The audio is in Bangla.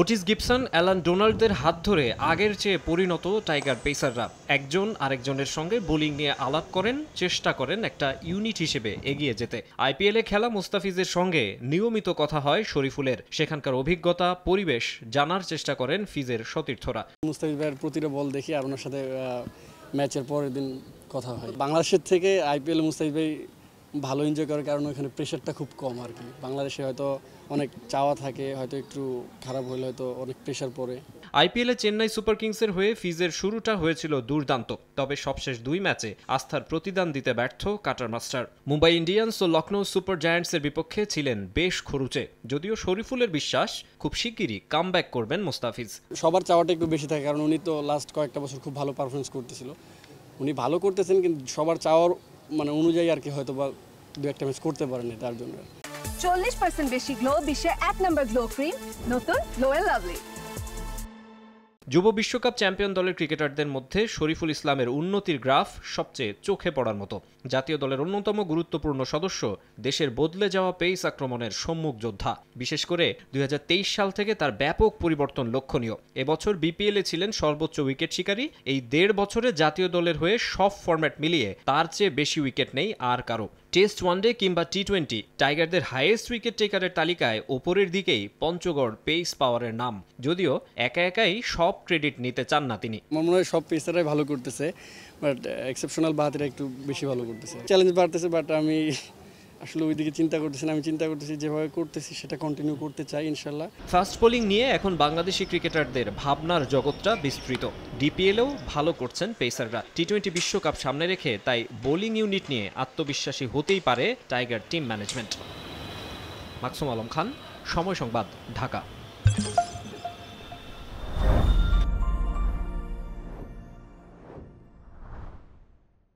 ওটিস গিবসন, অ্যালান ডোনাল্ডদের হাত ধরে আগের চেয়ে পরিণত টাইগার পেসাররা একজন আরেকজনের সঙ্গে বোলিং নিয়ে আলাপ করেন, চেষ্টা করেন একটা ইউনিট হিসেবে এগিয়ে যেতে। আইপিএলে খেলা মুস্তাফিজের সঙ্গে নিয়মিত কথা হয় শরীফুলের। সেখানকার অভিজ্ঞতা, পরিবেশ জানার চেষ্টা করেন ফিজের সতীর্থরা। মুস্তাফিজ ভাইয়ের প্রতিটা বল দেখি আর ওনার সাথে ম্যাচের পরের দিন কথা হয়। বাংলাদেশের থেকে আইপিএল মুস্তাফিজ ভাই ভালো এনজয় করার কারণে ওখানে প্রেশারটা খুব কম আর কি। বাংলাদেশে হয়তো অনেক চাওয়া থাকে, হয়তো একটু খারাপ হলে হয়তো অনেক প্রেশার পড়ে। আইপিএলে চেন্নাই সুপার কিংসের হয়ে ফিজের শুরুটা হয়েছিল দুর্দান্ত, তবে সবশেষ 2 ম্যাচে আস্থার প্রতিদান দিতে ব্যর্থ কাটার মাস্টার। মুম্বাই ইন্ডিয়ান্স ও লখনৌ সুপার জায়ান্টসের বিপক্ষে ছিলেন বেশ খরুচে, যদিও শরীফুলের বিশ্বাস খুব শিগগিরই কামব্যাক করবেন মুস্তাফিজ। সবার চাওয়াটা একটু বেশি থাকে, কারণ উনি তো লাস্ট কয়েকটা বছর খুব ভালো পারফরমেন্স করতেছিল। উনি ভালো করতেছেন, কিন্তু সবার চাওয়ার অনুযায়ী আর কি হয়তো বা 2-1টা ম্যাচ করতে পারেনি, তার জন্য। 40% বেশি গ্লো, বিশ্বের 1 নম্বর গ্লো ক্রিম, নতুন গ্লো এন্ড লাভলি। যুব বিশ্বকাপ চ্যাম্পিয়ন দলের ক্রিকেটারদের মধ্যে শরীফুল ইসলামের উন্নতির গ্রাফ সবচেয়ে চোখে পড়ার মতো। জাতীয় দলের অন্যতম গুরুত্বপূর্ণ সদস্য, দেশের বদলে যাওয়া পেস আক্রমণের সম্মুখ যোদ্ধা। বিশেষ করে 2023 সাল থেকে তার ব্যাপক পরিবর্তন লক্ষণীয়। এবছর বিপিএলে ছিলেন সর্বোচ্চ উইকেট শিকারী। এই 1.5 বছরে জাতীয় দলের হয়ে সব ফরম্যাট মিলিয়ে তার চেয়ে বেশি উইকেট নেই আর কারো। টেস্ট, ওয়ানডে কিংবা টি20 টাইগারদের হাইয়েস্ট উইকেট টেকারের তালিকায় ওপরের দিকেই পঞ্চগড় পেস পাওয়ারের নাম, যদিও একা একাই সব ক্রেডিট নিতে চান না তিনি। আমার মনে হয় সব পেসাররাই ভালো করতেছে, বাট এক্সেপশনাল বাহাতিরা একটু বেশি ভালো করতেছে। চ্যালেঞ্জ বাড়তেছে, বাট আমি আসলে ওইদিকে চিন্তা করতেছি না। আমি চিন্তা করতেছি যেভাবে করতেছি সেটা কন্টিনিউ করতে চাই ইনশাল্লাহ। ফাস্ট বোলিং নিয়ে এখন বাংলাদেশি ক্রিকেটারদের ভাবনার জগৎটা বিস্তৃত। ডিপিএলেও ভালো করছেন পেসাররা। টি20 বিশ্বকাপ সামনে রেখে তাই বোলিং ইউনিট নিয়ে আত্মবিশ্বাসী হতেই পারে tiger team management. Maksum Alam Khan, Somoy Sangbad, Dhaka.